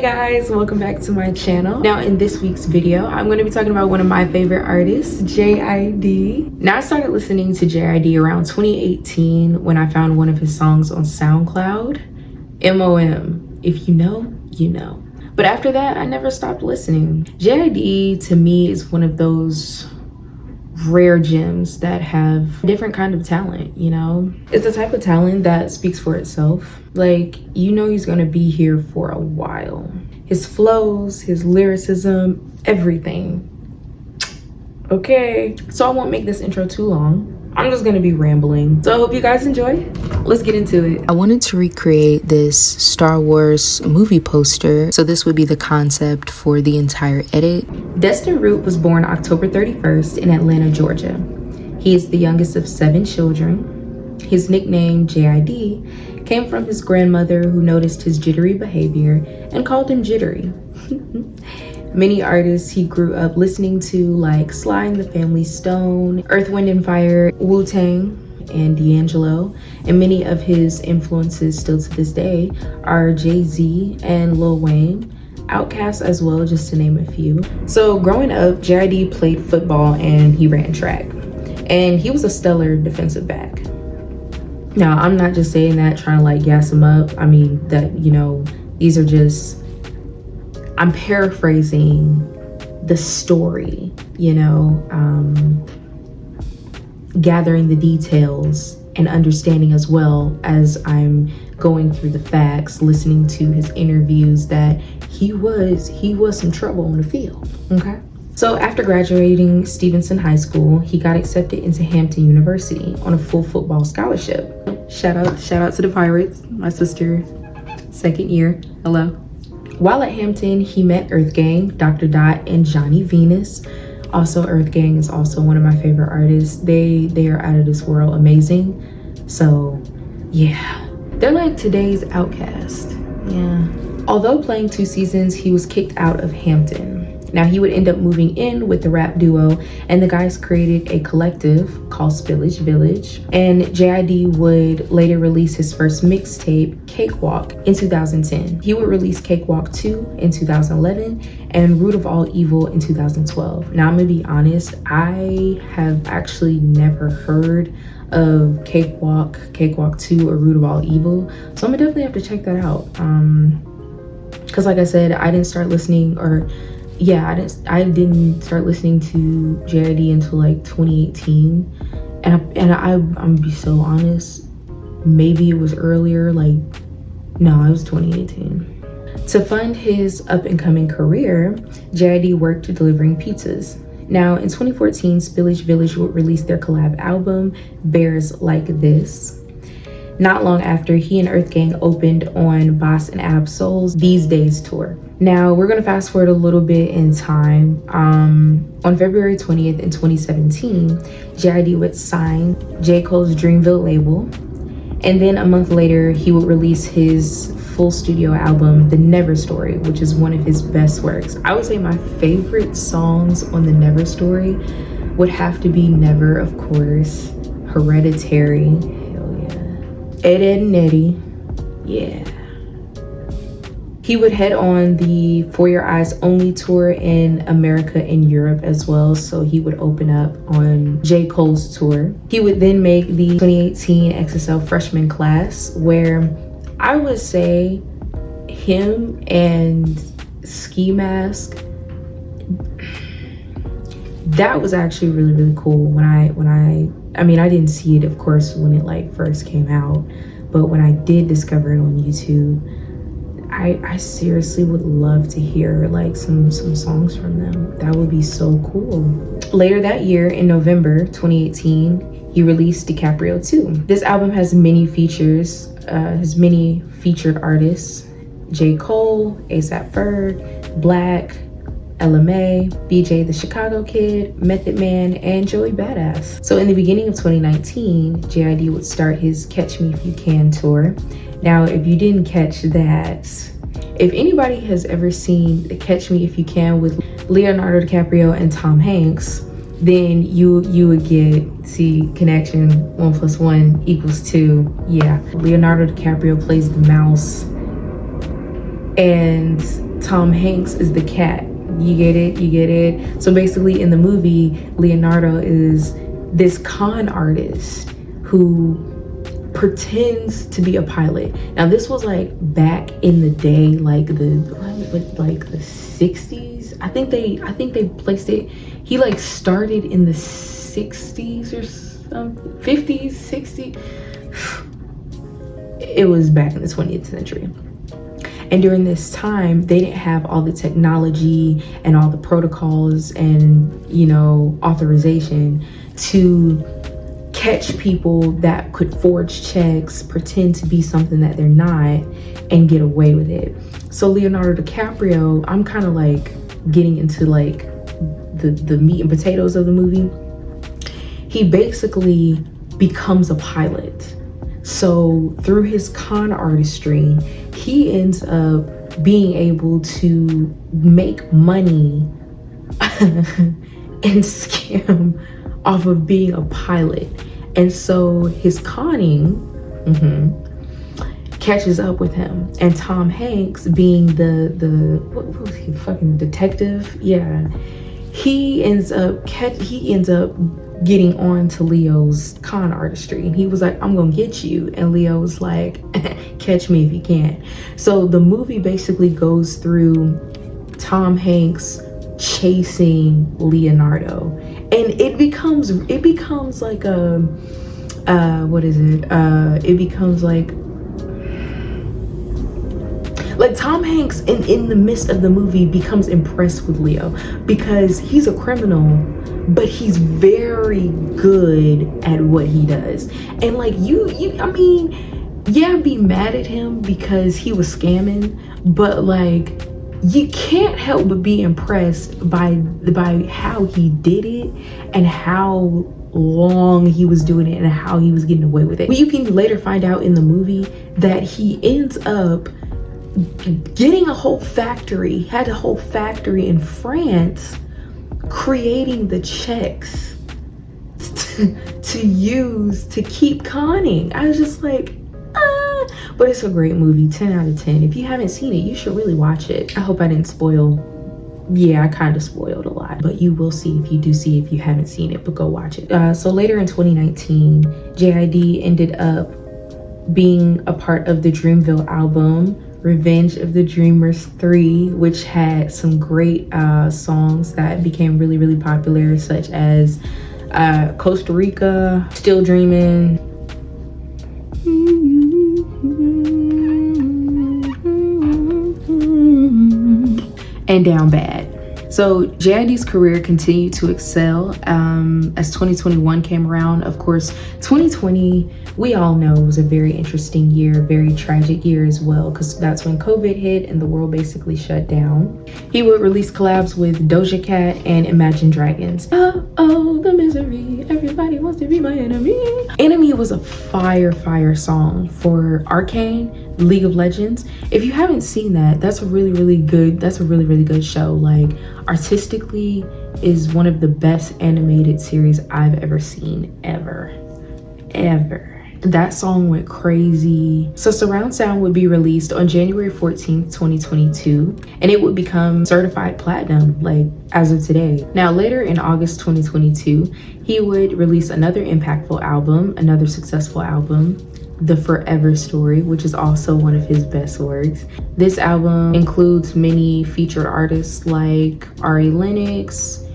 Guys, welcome back to my channel. Now in this week's video, I'm going to be talking about one of my favorite artists, JID. Now I started listening to JID around 2018 when I found one of his songs on SoundCloud, MOM. If you know, you know. But after that, I never stopped listening. JID to me is one of those rare gems that have a different kind of talent, you know? It's the type of talent that speaks for itself. Like, you know he's gonna be here for a while. His flows, his lyricism, everything. Okay, so I won't make this intro too long. I'm just gonna be rambling. So I hope you guys enjoy. Let's get into it. I wanted to recreate this Star Wars movie poster, so this would be the concept for the entire edit. Destin Root was born October 31st in Atlanta, Georgia. He is the youngest of 7 children. His nickname, JID, came from his grandmother who noticed his jittery behavior and called him Jittery. Many artists he grew up listening to, like Sly and the Family Stone, Earth, Wind and Fire, Wu-Tang, and D'Angelo, and many of his influences still to this day are Jay-Z and Lil Wayne, Outkast as well, just to name a few. So growing up, JID played football and he ran track, and he was a stellar defensive back. Now, I'm not just saying that trying to like gas him up. I mean that, you know, these are just, I'm paraphrasing the story, you know, gathering the details and understanding as well as I'm going through the facts, listening to his interviews, that he was some trouble on the field, okay? So after graduating Stevenson High School, he got accepted into Hampton University on a full football scholarship. Shout out to the Pirates, my sister, second year, hello. While at Hampton, he met Earth Gang, Dr. Dot, and Johnny Venus. Also, Earth Gang is also one of my favorite artists. They are out of this world amazing. So yeah, they're like today's Outkast. Yeah. Although playing 2 seasons, he was kicked out of Hampton. Now he would end up moving in with the rap duo, and the guys created a collective called Spillage Village. And JID would later release his first mixtape, Cakewalk, in 2010. He would release Cakewalk 2 in 2011 and Root of All Evil in 2012. Now I'm gonna be honest, I have actually never heard of Cakewalk 2 or Root of All Evil, so I'm gonna definitely have to check that out. Because like I said, I didn't start listening, or yeah, I didn't start listening to JID until like 2018, and I'm gonna be so honest, maybe it was earlier, like no, it was 2018. To fund his up and coming career, JID worked delivering pizzas. Now in 2014, Spillage Village would release their collab album, Bears Like This. Not long after, he and Earth Gang opened on Boss and Ab Soul's These Days tour. Now we're gonna fast forward a little bit in time. On February 20th in 2017, JID would sign J. Cole's Dreamville label, and then a month later, he would release his full studio album, The Never Story, which is one of his best works. I would say my favorite songs on The Never Story would have to be Never, of course, Hereditary, hell yeah, Ed, Ed and Eddie, yeah. He would head on the For Your Eyes Only tour in America and Europe as well, so he would open up on J. Cole's tour. He would then make the 2018 XSL freshman class, where I would say him and Ski Mask, that was actually really, really cool. When I mean, I didn't see it, of course, when it like first came out, but when I did discover it on YouTube, I seriously would love to hear like some songs from them. That would be so cool. Later that year, in November 2018, he released DiCaprio 2. This album has many features, has many featured artists: J. Cole, A$AP Ferg, Black, LMA, BJ the Chicago Kid, Method Man, and Joey Badass. So in the beginning of 2019, JID would start his Catch Me If You Can tour. Now, if you didn't catch that, if anybody has ever seen the Catch Me If You Can with Leonardo DiCaprio and Tom Hanks, then you would get, see, connection, 1 + 1 = 2. Yeah, Leonardo DiCaprio plays the mouse, and Tom Hanks is the cat. You get it? You get it? So basically in the movie, Leonardo is this con artist who pretends to be a pilot. Now this was like back in the day, like the 60s. I think they placed it. He like started in the 60s or something, 50s, 60s. It was back in the 20th century. And during this time, they didn't have all the technology and all the protocols and, you know, authorization to catch people that could forge checks, pretend to be something that they're not, and get away with it. So Leonardo DiCaprio, I'm kind of like getting into like the meat and potatoes of the movie. He basically becomes a pilot. So through his con artistry, he ends up being able to make money and scam off of being a pilot. And so his conning catches up with him. And Tom Hanks, being the what was he, fucking detective? Yeah. He ends up getting on to Leo's con artistry, and he was like, I'm gonna get you, and Leo was like, catch me if you can. So the movie basically goes through Tom Hanks chasing Leonardo, and it becomes like a it becomes like Tom Hanks in the midst of the movie becomes impressed with Leo because he's a criminal, but he's very good at what he does. And like I mean, yeah, be mad at him because he was scamming, but like you can't help but be impressed by how he did it and how long he was doing it and how he was getting away with it. But you can later find out in the movie that he ends up getting a whole factory in France, creating the checks to use to keep conning. I was just like, but it's a great movie, 10 out of 10. If you haven't seen it, you should really watch it. I hope I didn't spoil. Yeah, I kind of spoiled a lot, but you will see if you do see if you haven't seen it, but go watch it. So later in 2019, JID ended up being a part of the Dreamville album, Revenge of the Dreamers 3, which had some great songs that became really, really popular, such as Costa Rica, Still Dreaming, and Down Bad. So JID's career continued to excel as 2021 came around. Of course, 2020, we all know, was a very interesting year, very tragic year as well, because that's when COVID hit and the world basically shut down. He would release collabs with Doja Cat and Imagine Dragons. Oh, the misery, everybody wants to be my enemy. Enemy was a fire song for Arcane, League of Legends. If you haven't seen that, that's a really good show. Like, artistically is one of the best animated series I've ever seen, ever. That song went crazy. So Surround Sound would be released on January 14th, 2022, and it would become certified platinum, like, as of today. Now, later in August 2022, he would release another impactful album, another successful album, The Forever Story, which is also one of his best works. This album includes many featured artists like Ari Lennox,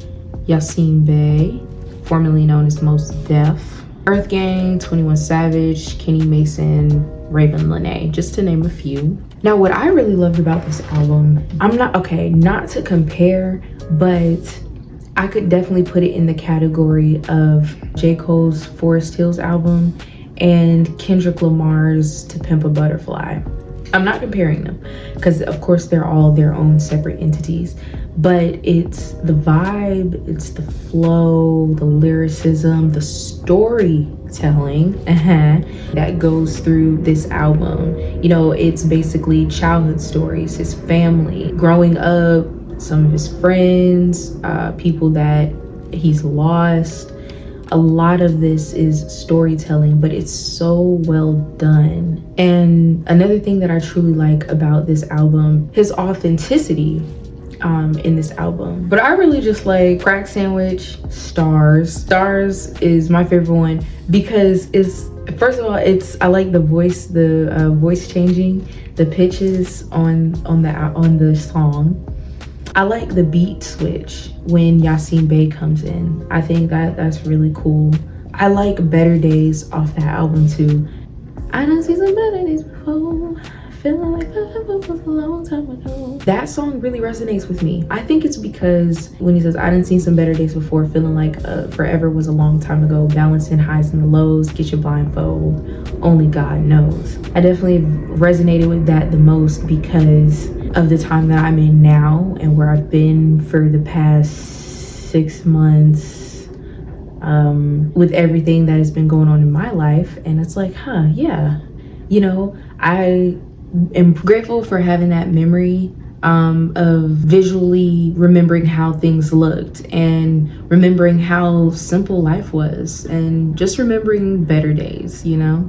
Yasin Bey, formerly known as Mos Def, Earth Gang, 21 Savage, Kenny Mason, Raven Lenae, just to name a few. Now, what I really loved about this album, not to compare, but I could definitely put it in the category of J. Cole's Forest Hills album and Kendrick Lamar's To Pimp a Butterfly. I'm not comparing them because of course they're all their own separate entities, but it's the vibe, it's the flow, the lyricism, the storytelling that goes through this album. You know, it's basically childhood stories, his family, growing up, some of his friends, people that he's lost, A lot of this is storytelling, but it's so well done. And another thing that I truly like about this album, his authenticity in this album. But I really just like Crack Sandwich, Stars. Stars is my favorite one because it's, first of all, I like the voice changing, the pitches on the song. I like the beat switch when Yasin Bey comes in. I think that's really cool. I like Better Days off that album too. I done seen some better days before, feeling like forever was a long time ago. That song really resonates with me. I think it's because when he says, I done seen some better days before, feeling like forever was a long time ago, balancing highs and the lows, get your blindfold, only God knows. I definitely resonated with that the most because of the time that I'm in now and where I've been for the past 6 months, with everything that has been going on in my life. And it's like, yeah, you know, I am grateful for having that memory of visually remembering how things looked and remembering how simple life was and just remembering better days, you know?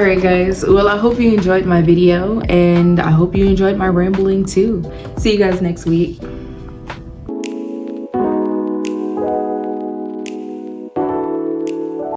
Alright guys, well I hope you enjoyed my video and I hope you enjoyed my rambling too. See you guys next week.